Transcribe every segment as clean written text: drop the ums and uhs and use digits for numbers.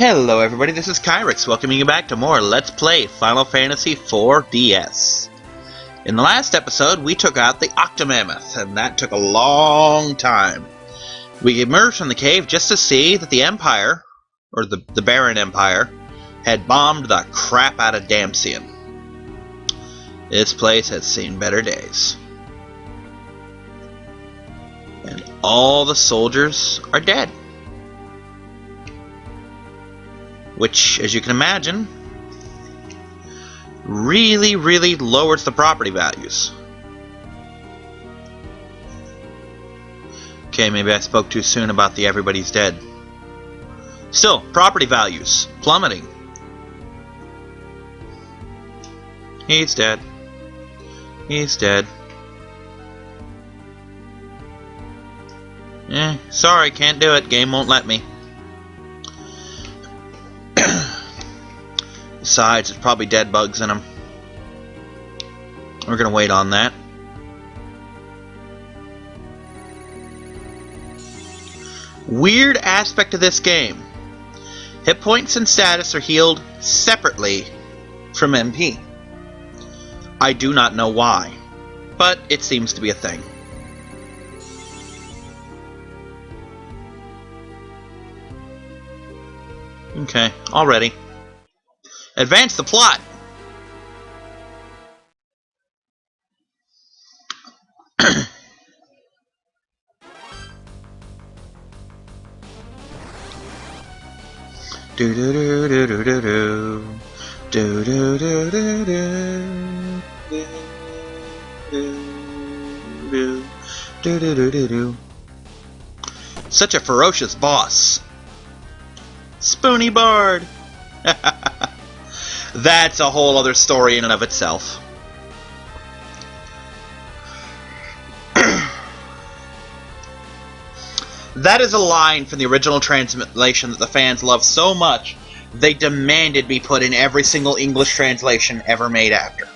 Hello everybody, this is Kyrix, welcoming you back to more Let's Play Final Fantasy IV DS. In the last episode, we took out the Octomammoth, and that took a long time. We emerged from the cave just to see that the Empire, or the Baron Empire, had bombed the crap out of Damcyan. This place has seen better days. And all the soldiers are dead. Which, as you can imagine, really lowers the property values. Okay, maybe I spoke too soon about the everybody's dead. Still, property values plummeting. He's dead. He's dead. Sorry, can't do it. Game won't let me. Besides, there's probably dead bugs in them. We're gonna wait on that. Weird aspect of this game. Hit points and status are healed separately from MP. I do not know why, but it seems to be a thing. Okay, already. Advance the plot! Do do do do do do do do do do do do do do do do do. Such a ferocious boss. Spoony Bard! That's a whole other story in and of itself. That is a line from the original translation that the fans love so much, they demanded be put in every single English translation ever made after.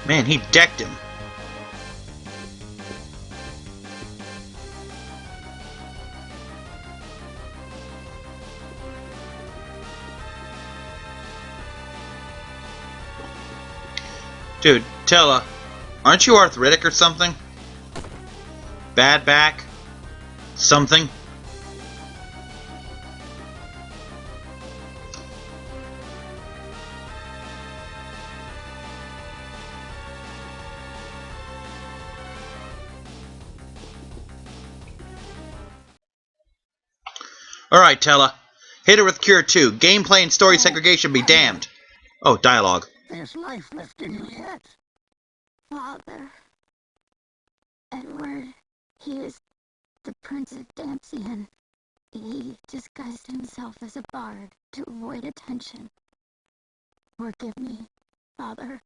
Man, he decked him. Dude, Tella, aren't you arthritic or something? Bad back? Something? Alright, Tella. Hit her with Cure 2. Gameplay and story segregation be damned. Oh, dialogue. There's life left in you yet. Father. Edward, he is the Prince of Damcyan. He disguised himself as a bard to avoid attention. Forgive me, Father,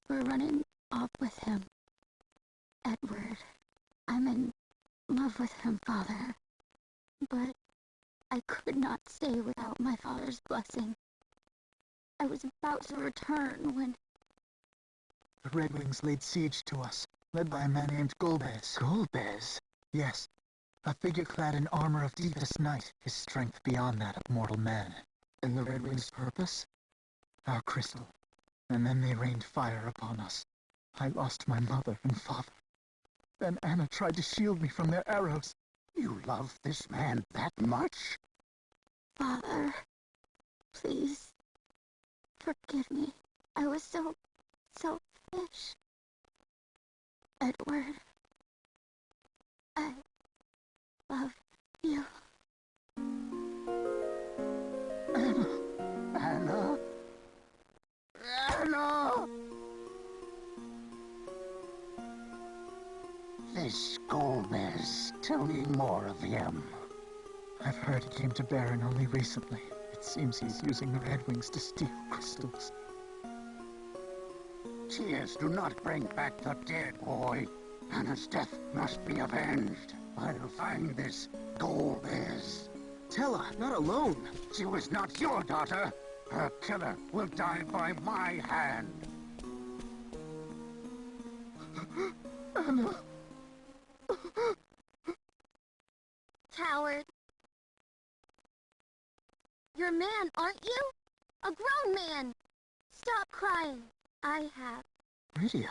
for running off with him. Edward, I'm in love with him, Father. But I could not stay without my father's blessing. I was about to return when... The Red Wings laid siege to us, led by a man named Golbez. Golbez? Yes. A figure clad in armor of deepest night, his strength beyond that of mortal man. And the Red Wings' purpose? Our crystal. And then they rained fire upon us. I lost my mother and father. Then Anna tried to shield me from their arrows. You love this man that much? Father, please, forgive me. I was so selfish. Edward, I love you. Anna! Anna! Anna! This Golbez, tell me more of him. I've heard he came to Baron only recently. It seems he's using the Red Wings to steal crystals. Tears do not bring back the dead, boy. Anna's death must be avenged. I'll find this Golbez. Tella, not alone. She was not your daughter. Her killer will die by my hand. Anna. Coward. You're a man, aren't you? A grown man. Stop crying. I have. Rydia,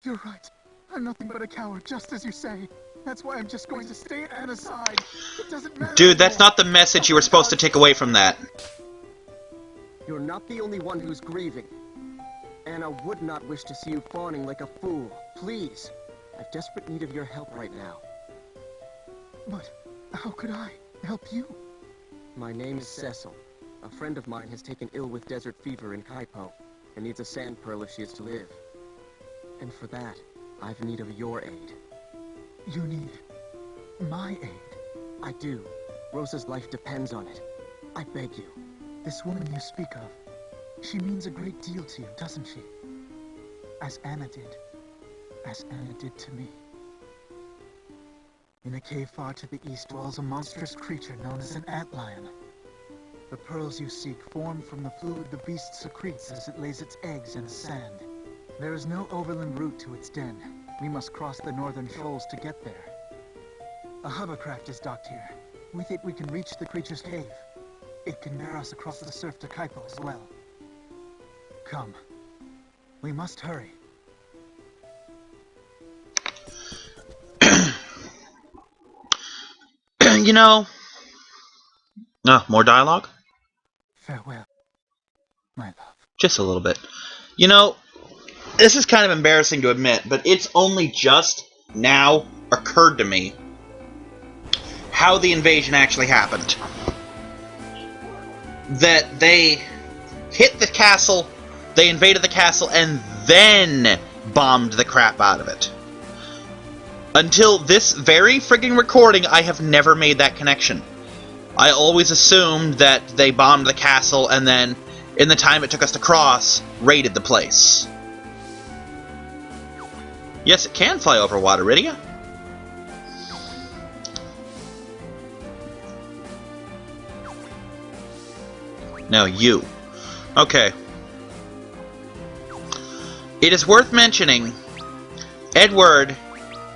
you're right. I'm nothing but a coward, just as you say. That's why I'm just going to stay at Anna's side. It doesn't matter. Dude, that's not the message you were supposed to take away from that. You're not the only one who's grieving. Anna would not wish to see you fawning like a fool. Please, I have desperate need of your help right now. But how could I help you? My name is Cecil. A friend of mine has taken ill with desert fever in Kaipo and needs a sand pearl if she is to live. And for that, I've need of your aid. You need my aid. I do. Rosa's life depends on it. I beg you. This woman you speak of, she means a great deal to you, doesn't she? As Anna did. As Anna did to me. In a cave far to the east dwells a monstrous creature known as an antlion. The pearls you seek form from the fluid the beast secretes as it lays its eggs in the sand. There is no overland route to its den. We must cross the northern shoals to get there. A hovercraft is docked here. With it we can reach the creature's cave. It can bear us across the surf to Kaipo as well. Come. We must hurry. You know... more dialogue? Farewell, my love. Just a little bit. You know, this is kind of embarrassing to admit, but it's only just now occurred to me how the invasion actually happened. That they hit the castle, they invaded the castle, and then bombed the crap out of it. Until this very frigging recording, I have never made that connection. I always assumed that they bombed the castle and then, in the time it took us to cross, raided the place. Yes, it can fly over water, Rydia. No, you. Okay. It is worth mentioning, Edward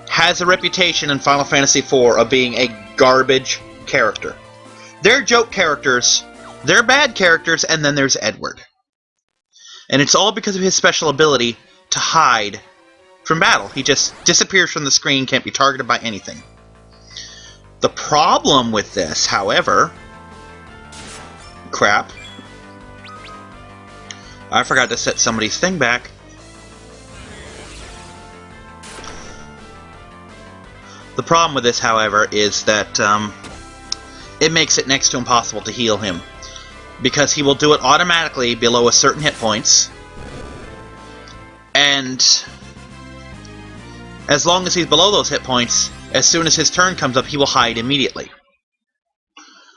has a reputation in Final Fantasy IV of being a garbage character. They're joke characters, they're bad characters, and then there's Edward. And it's all because of his special ability to hide from battle. He just disappears from the screen, can't be targeted by anything. The problem with this, however... Crap. I forgot to set somebody's thing back. The problem with this, however, is that it makes it next to impossible to heal him. Because he will do it automatically below a certain hit points. And as long as he's below those hit points, as soon as his turn comes up, he will hide immediately.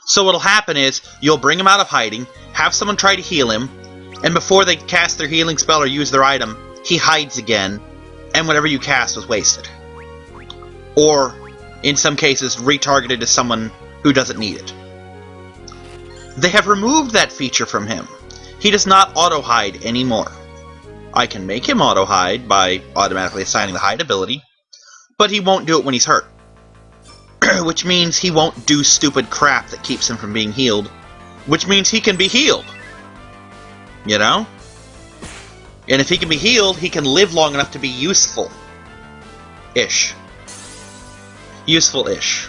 So what'll happen is, you'll bring him out of hiding, have someone try to heal him, and before they cast their healing spell or use their item, he hides again, and whatever you cast was wasted. Or, in some cases, retargeted to someone who doesn't need it. They have removed that feature from him. He does not auto-hide anymore. I can make him auto-hide by automatically assigning the hide ability, but he won't do it when he's hurt. Which means he won't do stupid crap that keeps him from being healed. Which means he can be healed. You know? And if he can be healed, he can live long enough to be useful. Ish. Useful-ish.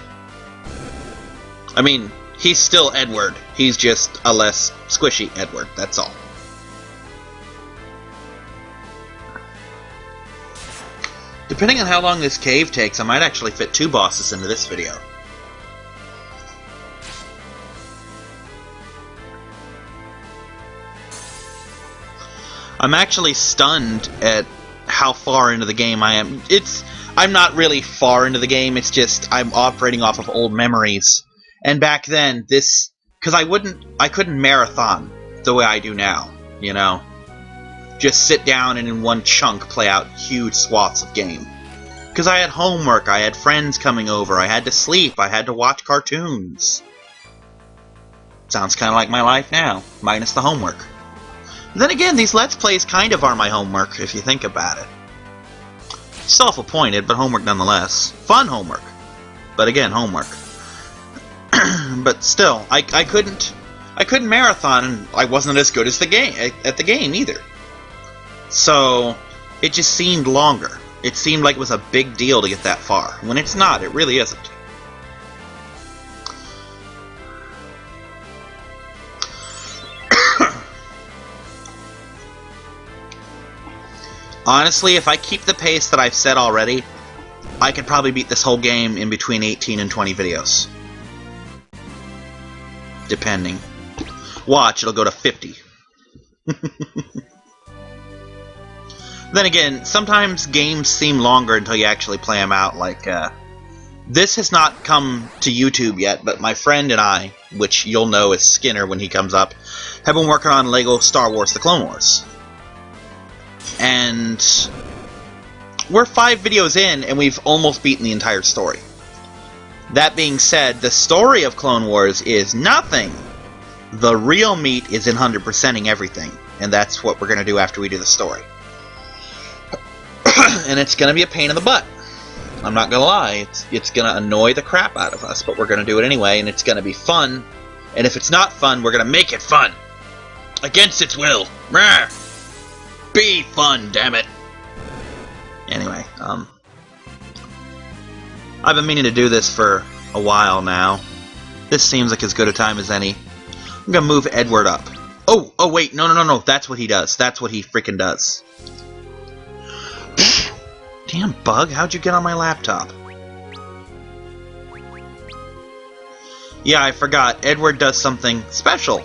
I mean, he's still Edward. He's just a less squishy Edward, that's all. Depending on how long this cave takes, I might actually fit 2 bosses into this video. I'm actually stunned at how far into the game I am. I'm not really far into the game, it's just I'm operating off of old memories. And back then, because I couldn't marathon the way I do now, you know? Just sit down and in one chunk play out huge swaths of game. Because I had homework, I had friends coming over, I had to sleep, I had to watch cartoons. Sounds kind of like my life now, minus the homework. Then again, these Let's Plays kind of are my homework, if you think about it. Self-appointed, but homework nonetheless. Fun homework. But again, homework. But still, I couldn't marathon, and I wasn't as good as the game at the game either. So it just seemed longer. It seemed like it was a big deal to get that far, when it's not. It really isn't. Honestly, if I keep the pace that I've set already, I could probably beat this whole game in between 18 and 20 videos. Depending. Watch, it'll go to 50. Then again, sometimes games seem longer until you actually play them out. Like, this has not come to YouTube yet, but my friend and I, which you'll know as Skinner when he comes up, have been working on LEGO Star Wars The Clone Wars. And we're 5 videos in, and we've almost beaten the entire story. That being said, the story of Clone Wars is nothing. The real meat is in 100%ing everything, and that's what we're going to do after we do the story. And it's going to be a pain in the butt. I'm not going to lie. It's going to annoy the crap out of us, but we're going to do it anyway, and it's going to be fun. And if it's not fun, we're going to make it fun. Against its will. Rawr. Be fun, damn it. Anyway, I've been meaning to do this for a while now. This seems like as good a time as any. I'm gonna move Edward up. Oh, wait, no. That's what he does. That's what he freaking does. Damn bug, how'd you get on my laptop? Yeah, I forgot. Edward does something special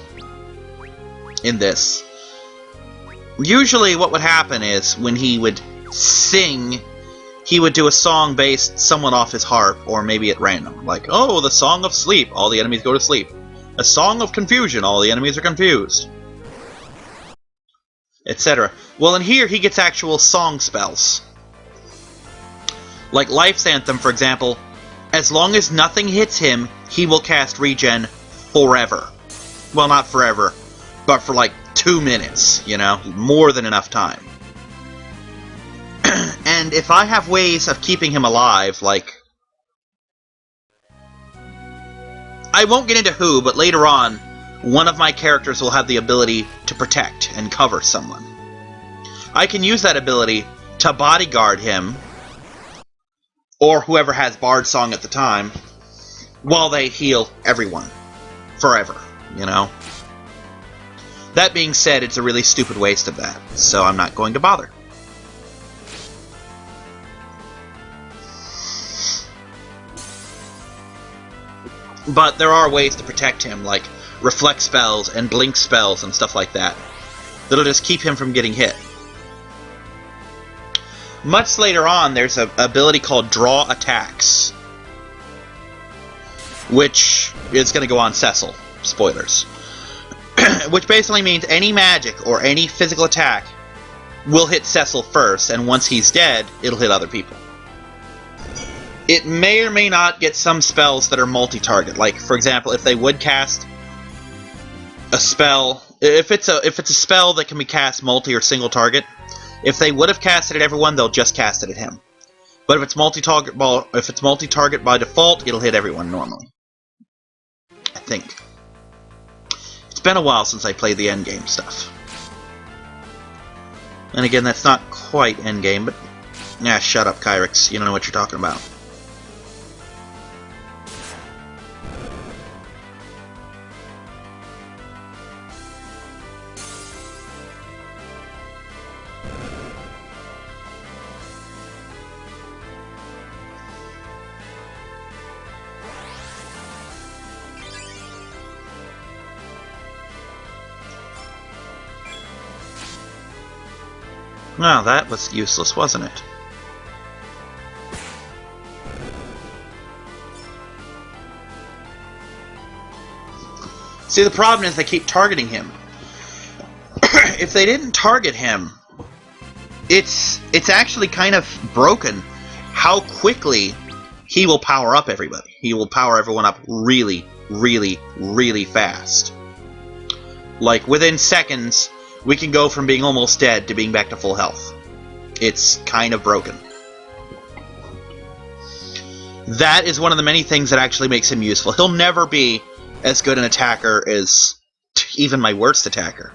in this. Usually what would happen is, when he would sing, he would do a song based somewhat off his harp, or maybe at random. Like, oh, the Song of Sleep, all the enemies go to sleep. A Song of Confusion, all the enemies are confused. Etc. Well, in here, he gets actual song spells. Like Life's Anthem, for example, as long as nothing hits him, he will cast Regen forever. Well, not forever, but for like 2 minutes, you know? More than enough time. And if I have ways of keeping him alive, like... I won't get into who, but later on, one of my characters will have the ability to protect and cover someone. I can use that ability to bodyguard him, or whoever has Bard Song at the time, while they heal everyone. Forever, you know? That being said, it's a really stupid waste of that, so I'm not going to bother. But there are ways to protect him, like reflect spells and blink spells and stuff like that, that'll just keep him from getting hit. Much later on, there's an ability called Draw Attacks, which is going to go on Cecil. Spoilers. Which basically means any magic or any physical attack will hit Cecil first, and once he's dead, it'll hit other people. It may or may not get some spells that are multi-target. Like, for example, if they would cast a spell, if it's a spell that can be cast multi or single target, if they would have cast it at everyone, they'll just cast it at him. But if it's multi-target by default, it'll hit everyone normally. I think. It's been a while since I played the endgame stuff. And again, that's not quite endgame, but... Nah, shut up, Kyrix. You don't know what you're talking about. Well, that was useless, wasn't it? See, the problem is they keep targeting him. If they didn't target him, it's actually kind of broken how quickly he will power up everybody. He will power everyone up really, really, really fast. Like, within seconds, we can go from being almost dead to being back to full health. It's kind of broken. That is one of the many things that actually makes him useful. He'll never be as good an attacker as even my worst attacker.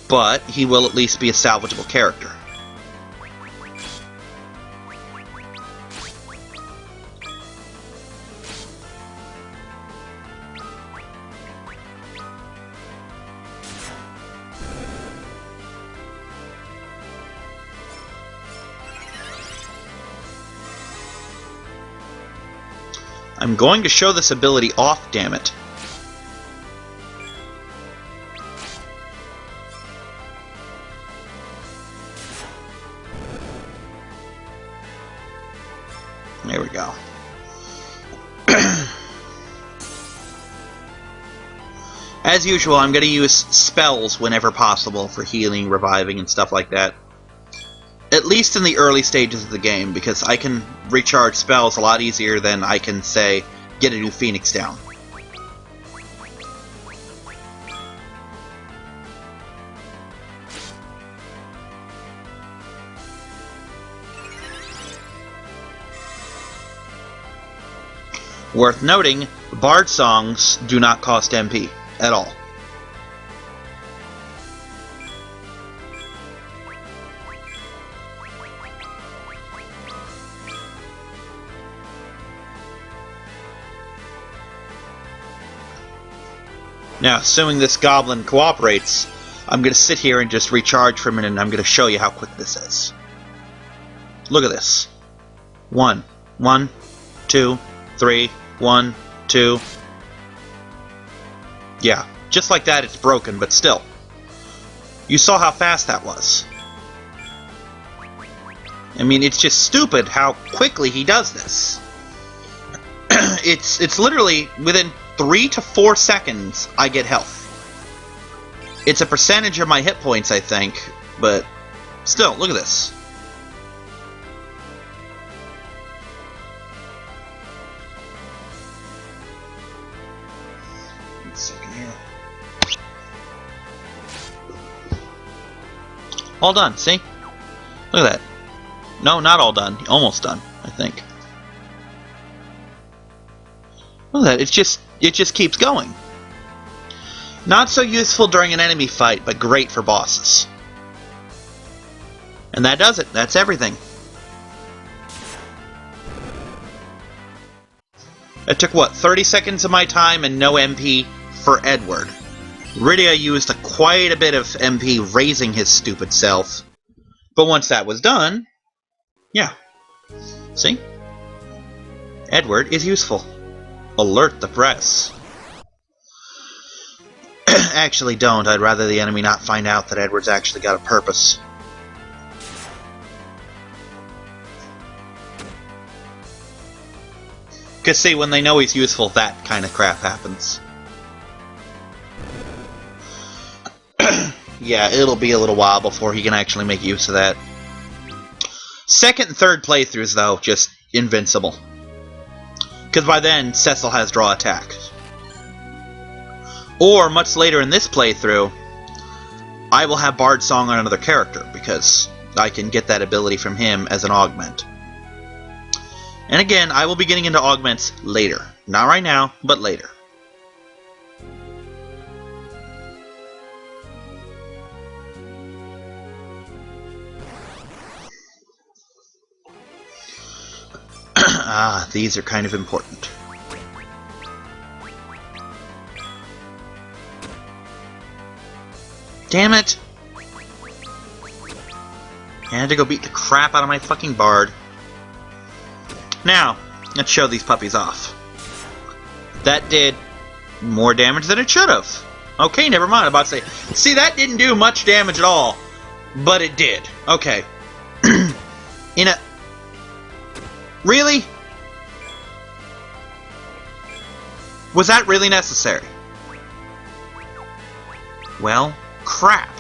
But he will at least be a salvageable character. I'm going to show this ability off, damn it. There we go. As usual, I'm going to use spells whenever possible for healing, reviving, and stuff like that. At least in the early stages of the game, because I can recharge spells a lot easier than I can, say, get a new Phoenix down. Worth noting, Bard songs do not cost MP at all. Now, assuming this goblin cooperates, I'm going to sit here and just recharge for a minute, and I'm going to show you how quick this is. Look at this. 1, 1, 2, 3, 1, 2. Yeah, just like that it's broken, but still. You saw how fast that was. I mean, it's just stupid how quickly he does this. It's literally within 3 to 4 seconds I get health. It's a percentage of my hit points, I think, but still, look at this. One second here. All done, see? Look at that. No, not all done. Almost done, I think. Look at that, it just keeps going. Not so useful during an enemy fight, but great for bosses. And that does it. That's everything. It took, what, 30 seconds of my time and no MP for Edward. Rydia used quite a bit of MP raising his stupid self. But once that was done, yeah. See? Edward is useful. Alert the press. Actually, don't. I'd rather the enemy not find out that Edward's actually got a purpose. Because, see, when they know he's useful, that kind of crap happens. Yeah, it'll be a little while before he can actually make use of that. Second and third playthroughs, though, just invincible. Because by then, Cecil has draw attack. Or, much later in this playthrough, I will have Bard Song on another character, because I can get that ability from him as an augment. And again, I will be getting into augments later. Not right now, but later. Ah, these are kind of important. Damn it! I had to go beat the crap out of my fucking Bard. Now, let's show these puppies off. That did more damage than it should have. Okay, never mind. I'm about to say, see, that didn't do much damage at all, but it did. Okay. Really? Was that really necessary? Well, crap.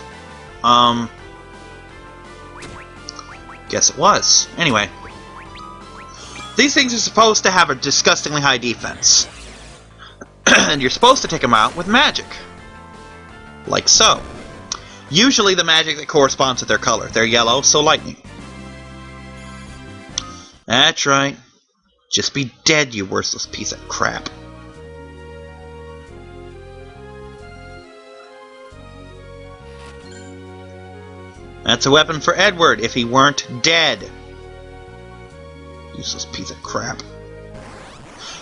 Guess it was. Anyway. These things are supposed to have a disgustingly high defense. And you're supposed to take them out with magic. Like so. Usually the magic that corresponds with their color. They're yellow, so lightning. That's right. Just be dead, you worthless piece of crap. That's a weapon for Edward if he weren't dead. Useless piece of crap.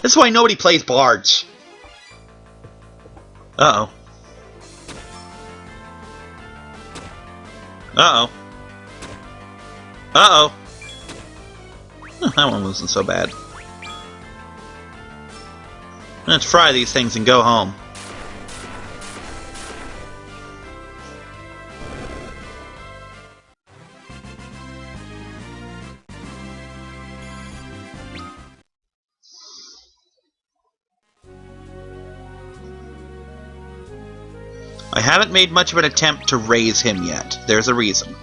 This is why nobody plays bards. Uh-oh. Uh-oh. Uh-oh. That one wasn't so bad. Let's fry these things and go home. I haven't made much of an attempt to raise him yet. There's a reason.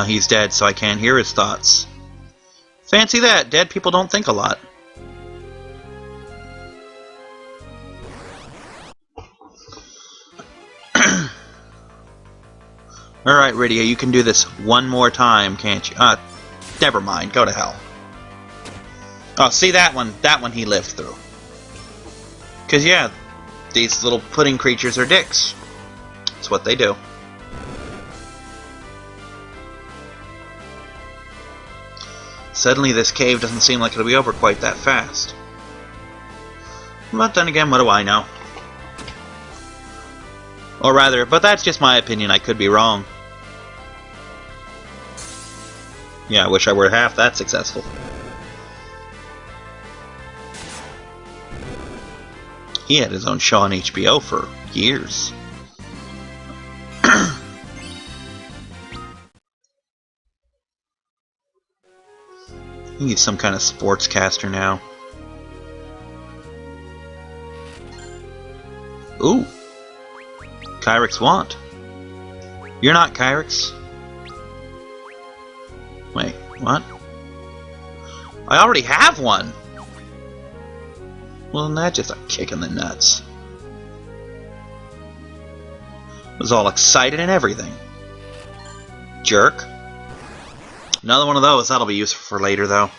He's dead, so I can't hear his thoughts. Fancy that. Dead people don't think a lot. Alright, Rydia, you can do this one more time, can't you? Never mind. Go to hell. Oh, see that one? That one he lived through. Because, yeah, these little pudding creatures are dicks. That's what they do. Suddenly this cave doesn't seem like it'll be over quite that fast. But then again, what do I know? Or rather, but that's just my opinion, I could be wrong. Yeah, I wish I were half that successful. He had his own show on HBO for years. He's some kind of sportscaster now. Ooh. Kyrix want. You're not Kyrix. Wait, what? I already have one! Well, that's just a kick in the nuts. Was all excited and everything. Jerk. Another one of those. That'll be useful for later, though.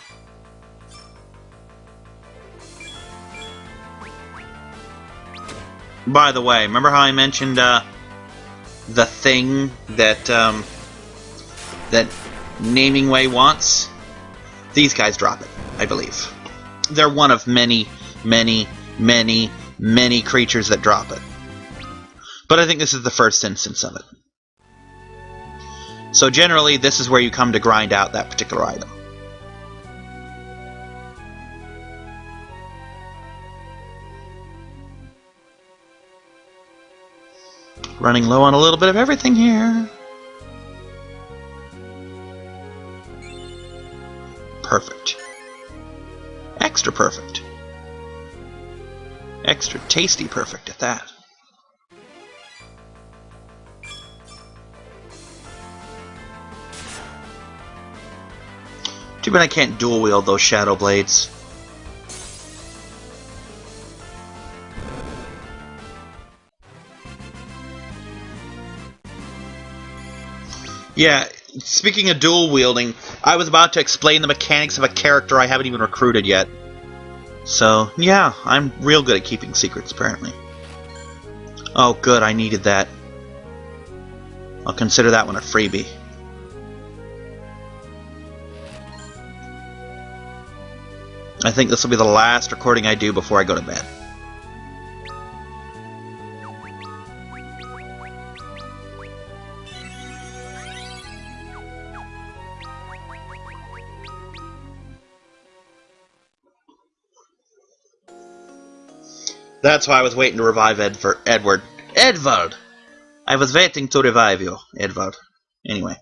By the way, remember how I mentioned the thing that that Naming Way wants? These guys drop it, I believe. They're one of many, many, many, many creatures that drop it. But I think this is the first instance of it. So generally, this is where you come to grind out that particular item. Running low on a little bit of everything here. Perfect. Extra perfect. Extra tasty perfect at that. Too bad I can't dual wield those shadow blades. Yeah, speaking of dual wielding, I was about to explain the mechanics of a character I haven't even recruited yet. So, yeah, I'm real good at keeping secrets, apparently. Oh, good, I needed that. I'll consider that one a freebie. I think this will be the last recording I do before I go to bed. That's why I was waiting to revive Edward. Edward! I was waiting to revive you, Edward. Anyway.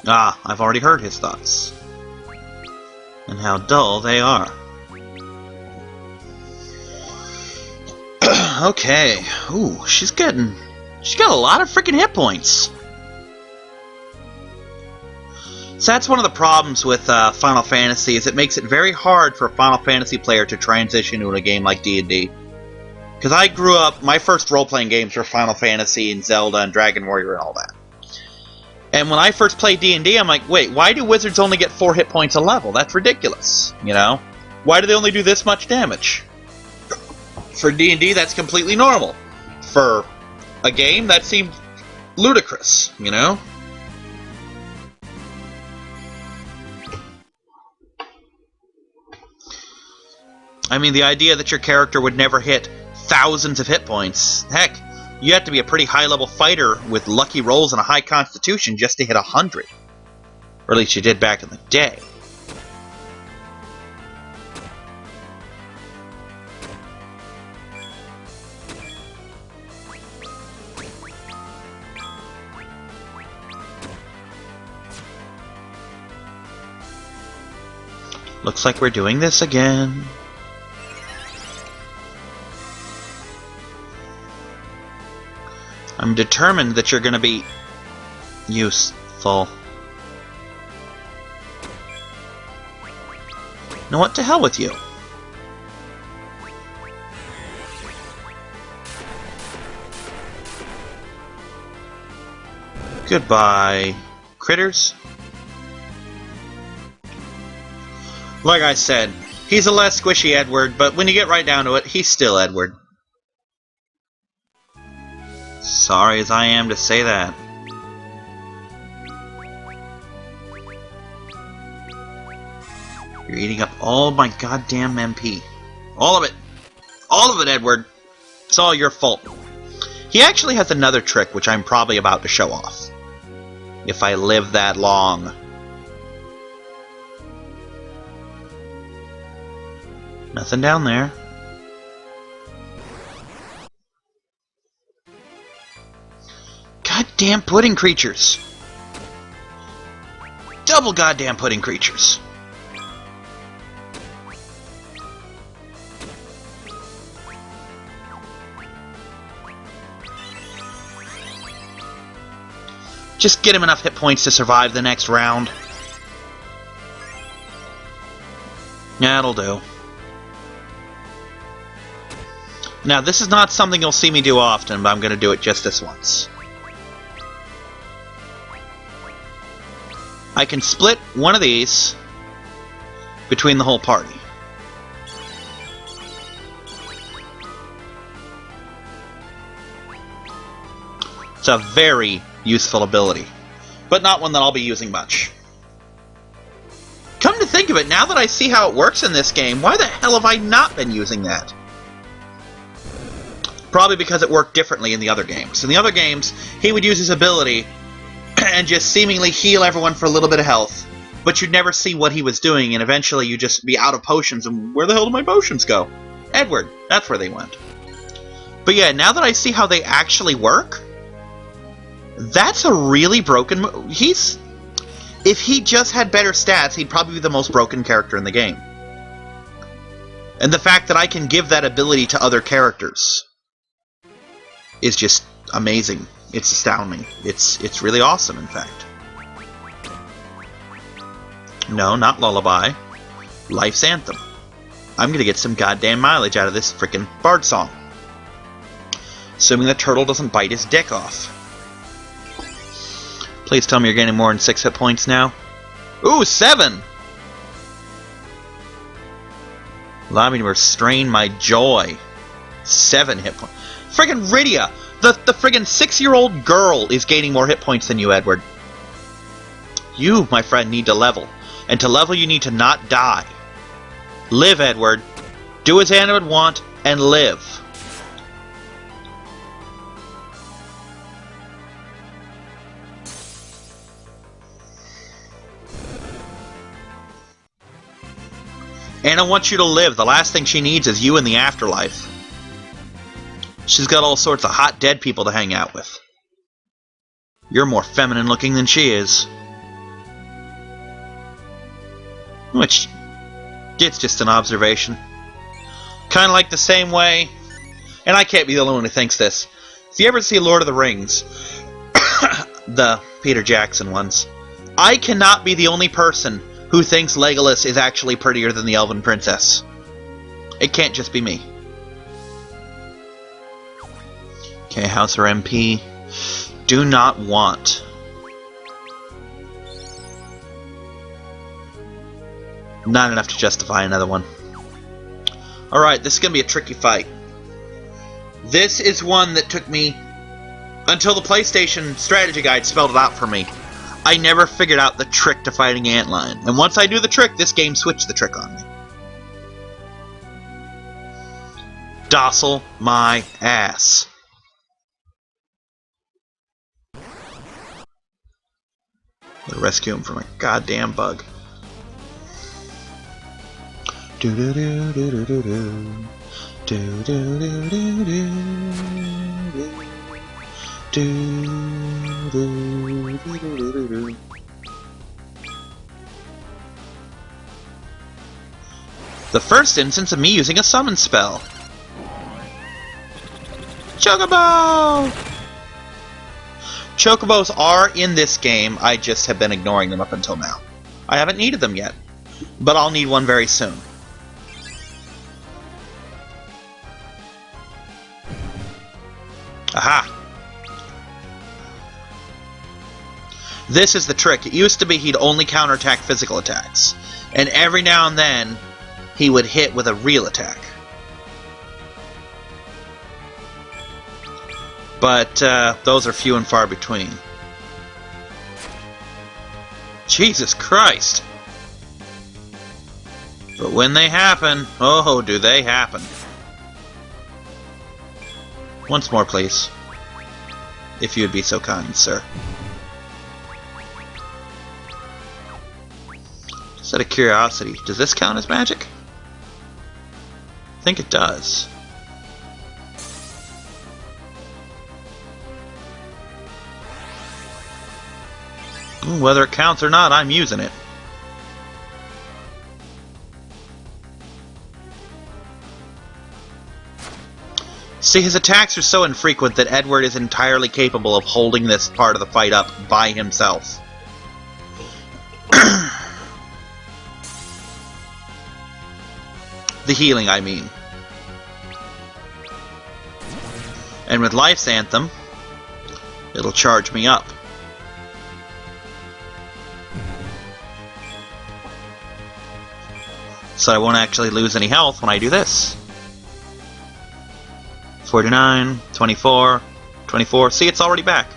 Ah, I've already heard his thoughts. And how dull they are. Okay. Ooh, she's got a lot of freaking hit points. So that's one of the problems with Final Fantasy, is it makes it very hard for a Final Fantasy player to transition into a game like D&D. Because I grew up, my first role-playing games were Final Fantasy and Zelda and Dragon Warrior and all that. And when I first played D&D, I'm like, wait, why do wizards only get 4 hit points a level? That's ridiculous, you know? Why do they only do this much damage? For D&D, that's completely normal. For a game, that seemed ludicrous, you know? I mean, the idea that your character would never hit thousands of hit points. Heck, you have to be a pretty high-level fighter with lucky rolls and a high constitution just to hit 100. Or at least you did back in the day. Looks like we're doing this again. I'm determined that you're going to be useful. Now what, to hell with you? Goodbye, critters. Like I said, he's a less squishy Edward, but when you get right down to it, he's still Edward. Sorry as I am to say that. You're eating up all my goddamn MP. All of it! All of it, Edward! It's all your fault. He actually has another trick which I'm probably about to show off. If I live that long. Nothing down there. Goddamn pudding creatures! Double goddamn pudding creatures! Just get him enough hit points to survive the next round. That'll do. Now, this is not something you'll see me do often, but I'm going to do it just this once. I can split one of these between the whole party. It's a very useful ability, but not one that I'll be using much. Come to think of it, now that I see how it works in this game, why the hell have I not been using that? Probably because it worked differently in the other games. In the other games, he would use his ability and just seemingly heal everyone for a little bit of health, but you'd never see what he was doing, and eventually you'd just be out of potions, and where the hell did my potions go? Edward, that's where they went. But yeah, now that I see how they actually work, that's a really broken... If he just had better stats, he'd probably be the most broken character in the game. And the fact that I can give that ability to other characters is just amazing. It's astounding. It's really awesome, in fact. No, not Lullaby. Life's Anthem. I'm gonna get some goddamn mileage out of this frickin' Bard song. Assuming the turtle doesn't bite his dick off. Please tell me you're getting more than 6 hit points now. Ooh, 7! Allow me to restrain my joy. 7 hit points. Friggin' Rydia! The friggin' 6-year-old girl is gaining more hit points than you, Edward. You, my friend, need to level. And to level, you need to not die. Live, Edward. Do as Anna would want, and live. Anna wants you to live. The last thing she needs is you in the afterlife. She's got all sorts of hot dead people to hang out with. You're more feminine looking than she is. Which, it's just an observation. Kind of like the same way, and I can't be the only one who thinks this. If you ever see Lord of the Rings, the Peter Jackson ones, I cannot be the only person who thinks Legolas is actually prettier than the Elven Princess. It can't just be me. Okay, House or MP. Do not want. Not enough to justify another one. Alright, this is going to be a tricky fight. This is one that took me until the PlayStation strategy guide spelled it out for me. I never figured out the trick to fighting Antlion. And once I knew the trick, this game switched the trick on me. Docile my ass. Gotta rescue him from a goddamn bug. Do do do do do do do do do do do do. The first instance of me using a summon spell. Chocobo! Chocobos are in this game, I just have been ignoring them up until now. I haven't needed them yet, but I'll need one very soon. Aha! This is the trick. It used to be he'd only counterattack physical attacks, and every now and then he would hit with a real attack. But those are few and far between. Jesus Christ! But when they happen, oh, do they happen. Once more, please. If you would be so kind, sir. Just out of curiosity, does this count as magic? I think it does. Whether it counts or not, I'm using it. See, his attacks are so infrequent that Edward is entirely capable of holding this part of the fight up by himself. The healing, I mean. And with Life's Anthem, it'll charge me up. So I won't actually lose any health when I do this. 49, 24, 24. See, it's already back.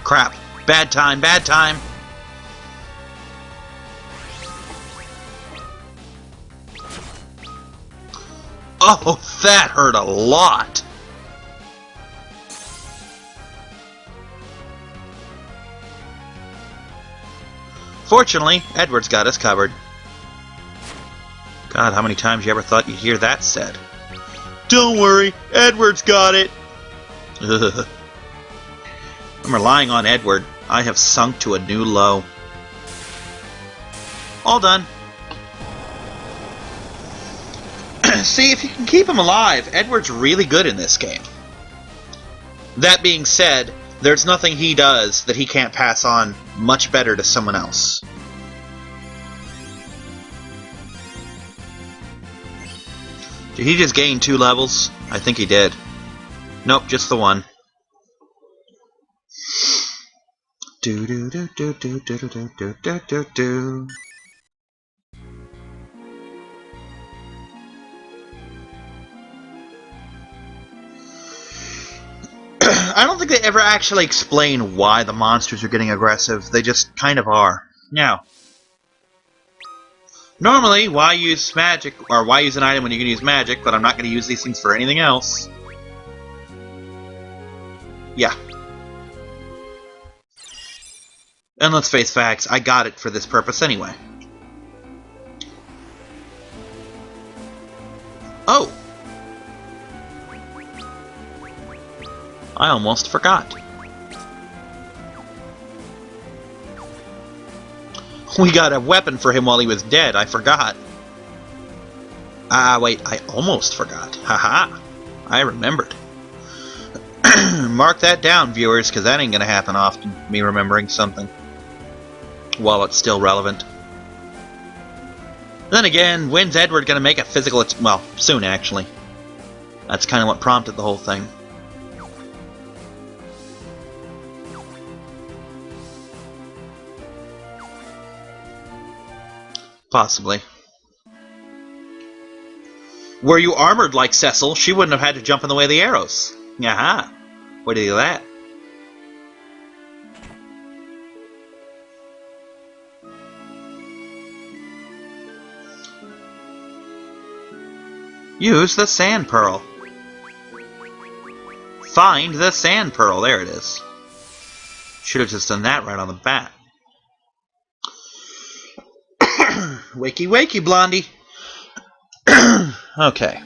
Crap. Bad time, bad time. Oh, that hurt a lot. Fortunately, Edward's got us covered. God, how many times you ever thought you'd hear that said? Don't worry, Edward's got it. Ugh. I'm relying on Edward. I have sunk to a new low. All done. See, if you can keep him alive, Edward's really good in this game. That being said, there's nothing he does that he can't pass on much better to someone else. Did he just gain 2 levels? I think he did. Nope, just the 1. Do do do do do do do do do do do. I don't think they ever actually explain why the monsters are getting aggressive. They just kind of are. Now, normally, why use magic, or why use an item when you can use magic, but I'm not going to use these things for anything else. Yeah. And let's face facts, I got it for this purpose anyway. Oh! I almost forgot. We got a weapon for him while he was dead, I forgot. Wait, I almost forgot. Haha, I remembered. Mark that down, viewers, because that ain't gonna happen often, me remembering something. While it's still relevant. Then again, when's Edward gonna make a physical... well, soon, actually. That's kind of what prompted the whole thing. Possibly. Were you armored like Cecil, she wouldn't have had to jump in the way of the arrows. Aha! What do you think of that? Use the sand pearl. Find the sand pearl. There it is. Should have just done that right on the bat. Wakey, wakey, Blondie. Okay.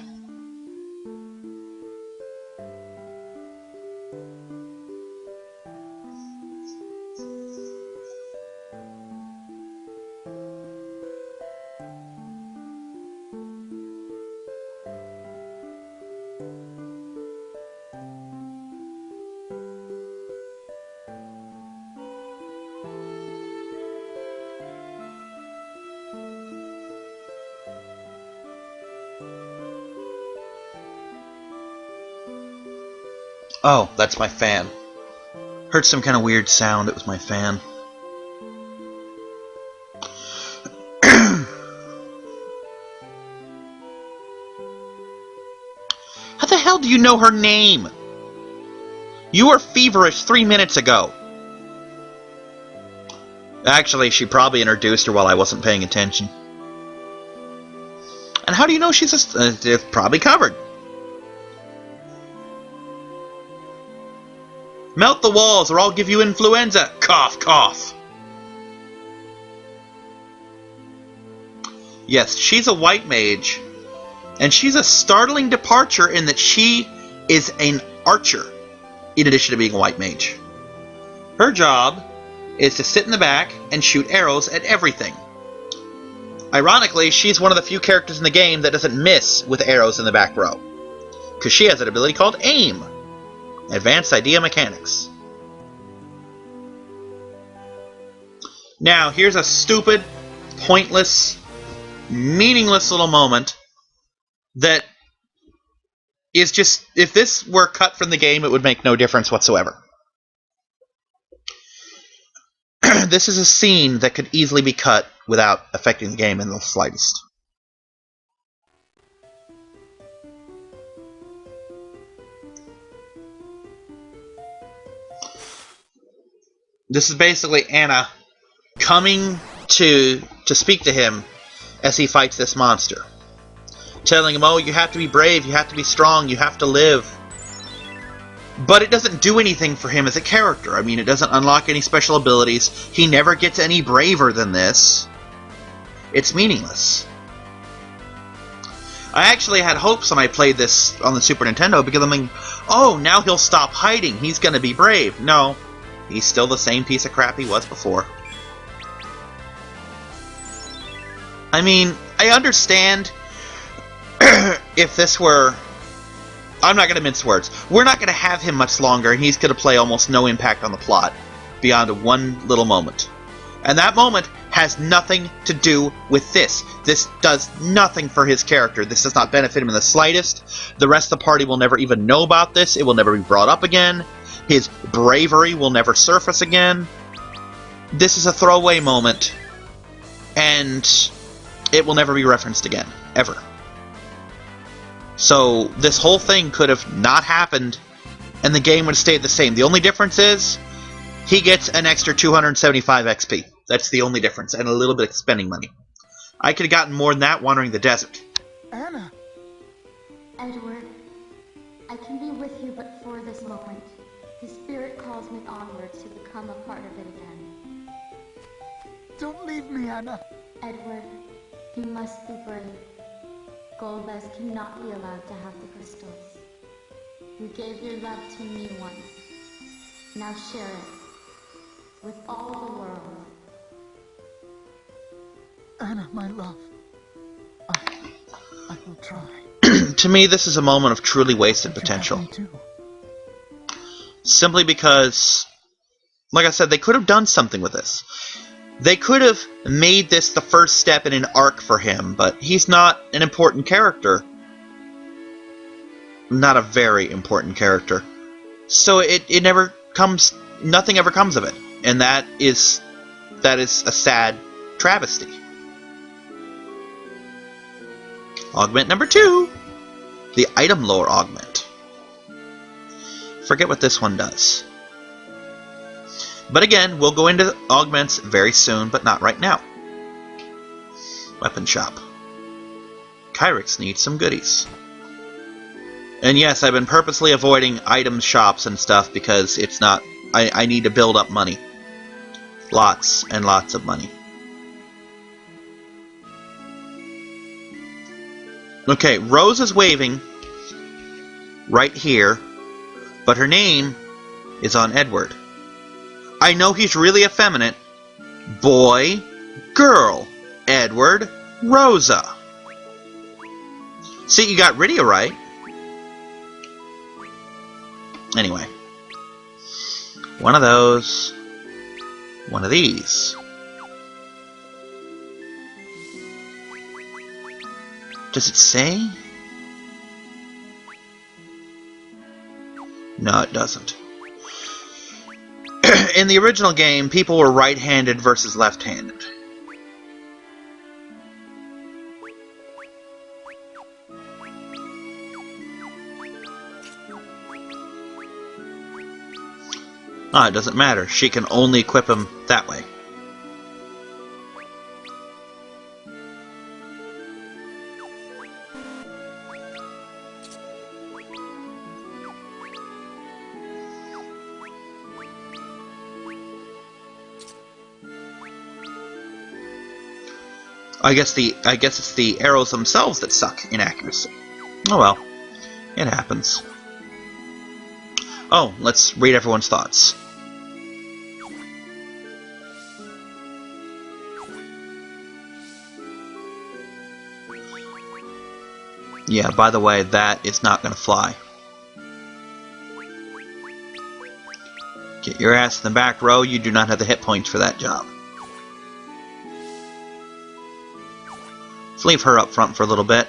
Oh, that's my fan. Heard some kind of weird sound. It was my fan. How the hell do you know her name? You were feverish 3 minutes ago. Actually, she probably introduced her while I wasn't paying attention. And how do you know she's probably covered? Melt the walls or I'll give you influenza. Cough, cough. Yes, she's a white mage. And she's a startling departure in that she is an archer, in addition to being a white mage. Her job is to sit in the back and shoot arrows at everything. Ironically, she's one of the few characters in the game that doesn't miss with arrows in the back row. Because she has an ability called Aim. Advanced Idea Mechanics. Now, here's a stupid, pointless, meaningless little moment that is just... if this were cut from the game, it would make no difference whatsoever. This is a scene that could easily be cut without affecting the game in the slightest. This is basically Anna coming to speak to him as he fights this monster. Telling him, oh, you have to be brave, you have to be strong, you have to live. But it doesn't do anything for him as a character. I mean, it doesn't unlock any special abilities. He never gets any braver than this. It's meaningless. I actually had hopes when I played this on the Super Nintendo because I'm thinking, oh, now he'll stop hiding, he's going to be brave. No. He's still the same piece of crap he was before. I mean, I understand if this were... I'm not going to mince words. We're not going to have him much longer, and he's going to play almost no impact on the plot beyond one little moment. And that moment has nothing to do with this. This does nothing for his character. This does not benefit him in the slightest. The rest of the party will never even know about this. It will never be brought up again. His bravery will never surface again. This is a throwaway moment, and it will never be referenced again, ever. So this whole thing could have not happened, and the game would have stayed the same. The only difference is he gets an extra 275 XP. That's the only difference, and a little bit of spending money. I could have gotten more than that wandering the desert. Anna! Edward, I can be with you but for this moment. The spirit calls me onward to become a part of it again. Don't leave me, Anna. Edward, you must be brave. Golbez cannot be allowed to have the crystals. You gave your love to me once. Now share it with all the world. Anna, my love. I will try. To me, this is a moment of truly wasted potential. You have me too. Simply because, like I said, they could have done something with this. They could have made this the first step in an arc for him, but he's not an important character. Not a very important character. So it never comes, nothing ever comes of it. And that is a sad travesty. Augment number 2. The item lore augment. Forget what this one does. But again, we'll go into augments very soon, but not right now. Weapon shop. Kyrix needs some goodies. And yes, I've been purposely avoiding item shops and stuff because it's not... I need to build up money. Lots and lots of money. Okay, Rose is waving right here, but her name is on Edward. I know he's really effeminate. Boy, girl, Edward, Rosa. See, you got Rydia right. Anyway. One of those. One of these. Does it say? No, it doesn't. In the original game, people were right-handed versus left-handed. Ah, it doesn't matter. She can only equip him that way. I guess it's the arrows themselves that suck in accuracy. Oh well. It happens. Oh, let's read everyone's thoughts. Yeah, by the way, that is not going to fly. Get your ass in the back row, you do not have the hit points for that job. Let's leave her up front for a little bit.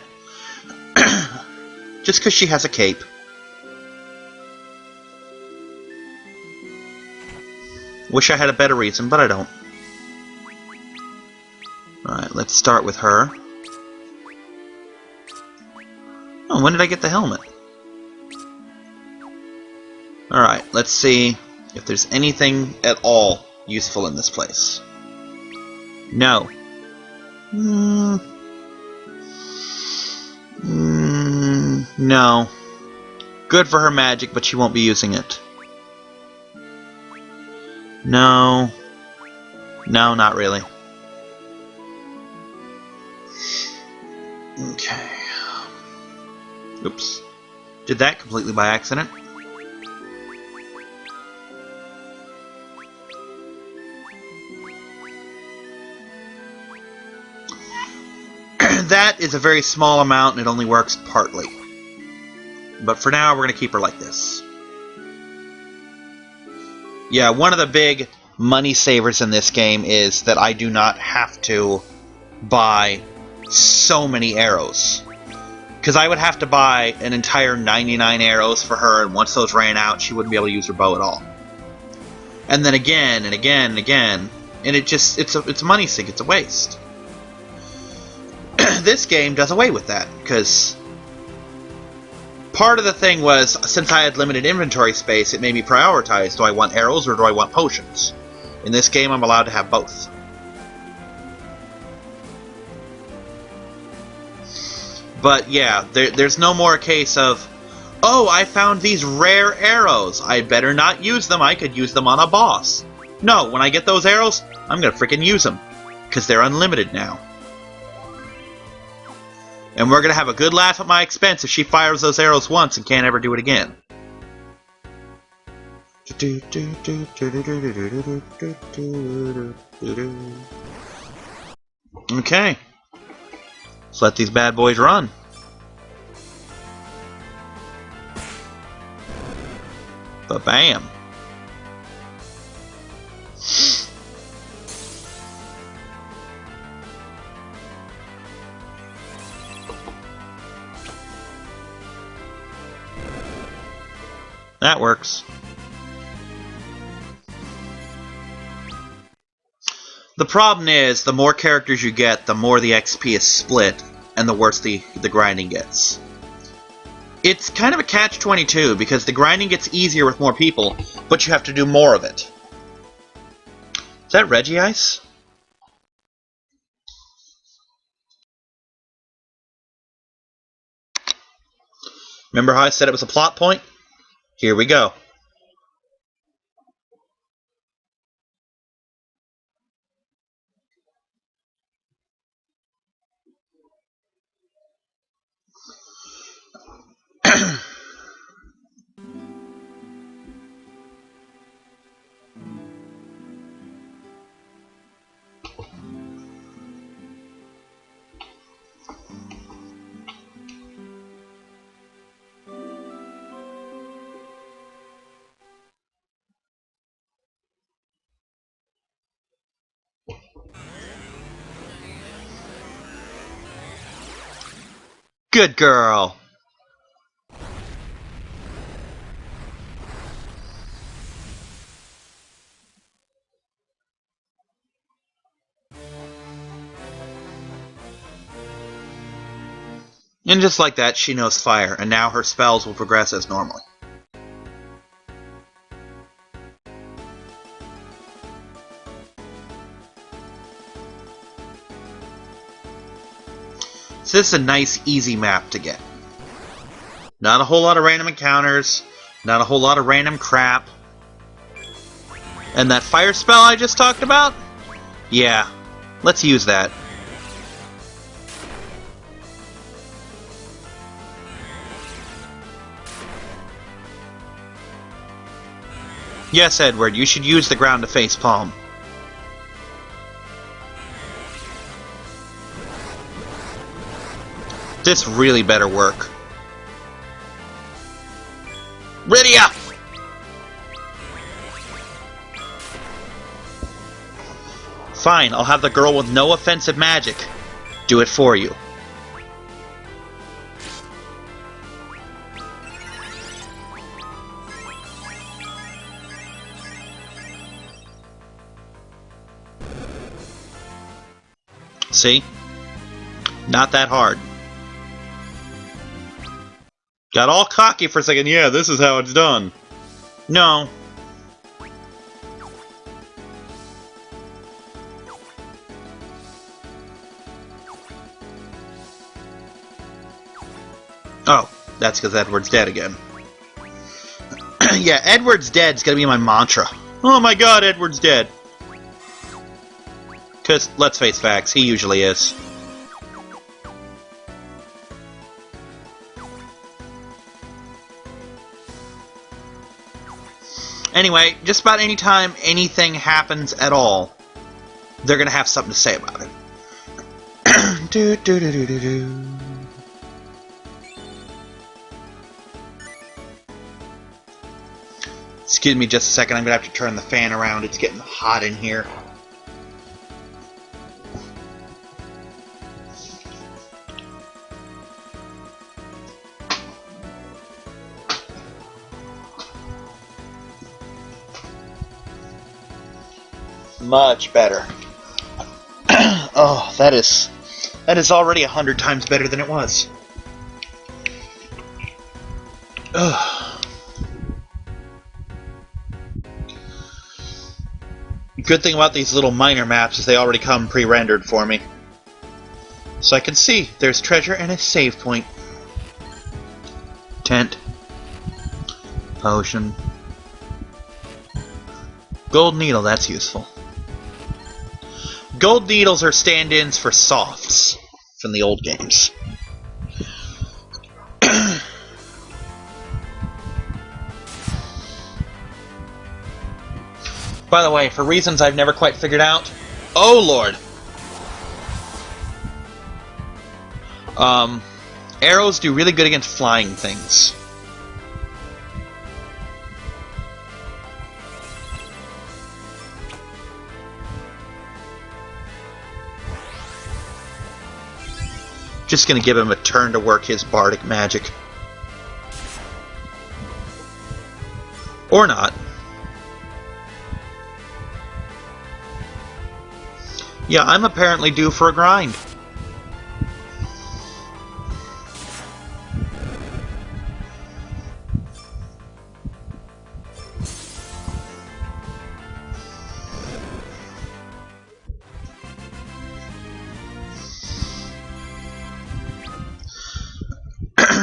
Just because she has a cape. Wish I had a better reason, but I don't. Alright, let's start with her. Oh, when did I get the helmet? Alright, let's see if there's anything at all useful in this place. No. No. Good for her magic, but she won't be using it. No. No, not really. Okay. Oops. Did that completely by accident. That is a very small amount and it only works partly. But for now, we're going to keep her like this. Yeah, one of the big money savers in this game is that I do not have to buy so many arrows. Because I would have to buy an entire 99 arrows for her, and once those ran out, she wouldn't be able to use her bow at all. And then again, and again, and again. And it's a money sink, it's a waste. This game does away with that, because part of the thing was, since I had limited inventory space, it made me prioritize, do I want arrows or do I want potions? In this game, I'm allowed to have both. But yeah, there's no more a case of, oh, I found these rare arrows, I better not use them, I could use them on a boss. No, when I get those arrows, I'm gonna frickin' use them. because they're unlimited now. And we're going to have a good laugh at my expense if she fires those arrows once and can't ever do it again. Okay. Let's let these bad boys run. Ba-bam. That works. The problem is, the more characters you get, the more the XP is split, and the worse the grinding gets. It's kind of a catch-22, because the grinding gets easier with more people, but you have to do more of it. Is that Reggie Ice? Remember how I said it was a plot point? Here we go. Good girl. And just like that, she knows fire, and now her spells will progress as normal. So this is a nice, easy map to get. Not a whole lot of random encounters, not a whole lot of random crap. And that fire spell I just talked about? Yeah, let's use that. Yes, Edward, you should use the ground to face palm. This really better work. Ready up! Fine, I'll have the girl with no offensive magic do it for you. See? Not that hard. Got all cocky for a second. Yeah, this is how it's done. No. Oh, that's because Edward's dead again. Yeah, Edward's dead's gonna be my mantra. Oh my god, Edward's dead. Because, let's face facts, he usually is. Anyway, just about any time anything happens at all, they're gonna have something to say about it. Do, do, do, do, do, do. Excuse me just a second, I'm gonna have to turn the fan around. It's getting hot in here. Much better. Oh, that is already 100 times better than it was. Ugh. Good thing about these little minor maps is they already come pre-rendered for me. So I can see there's treasure and a save point. Tent. Potion. Gold needle, that's useful. Gold needles are stand-ins for softs from the old games. By the way, for reasons I've never quite figured out... Oh, Lord! Arrows do really good against flying things. Just gonna give him a turn to work his bardic magic. Or not. Yeah, I'm apparently due for a grind.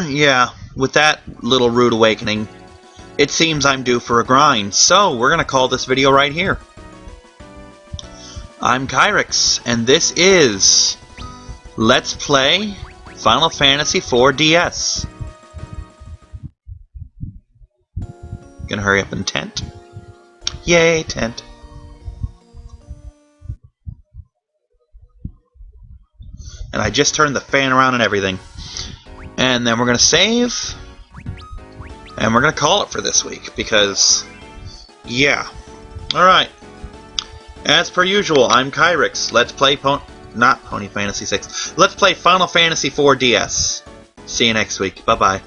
Yeah, with that little rude awakening, it seems I'm due for a grind, so we're gonna call this video right here. I'm Kyrix, and this is Let's Play Final Fantasy IV DS. Gonna hurry up and tent. Yay, tent. And I just turned the fan around and everything. And then we're going to save, and we're going to call it for this week, because, yeah. Alright. As per usual, I'm Kyrix. Let's play not Pony Fantasy 6. Let's play Final Fantasy IV DS. See you next week. Bye-bye.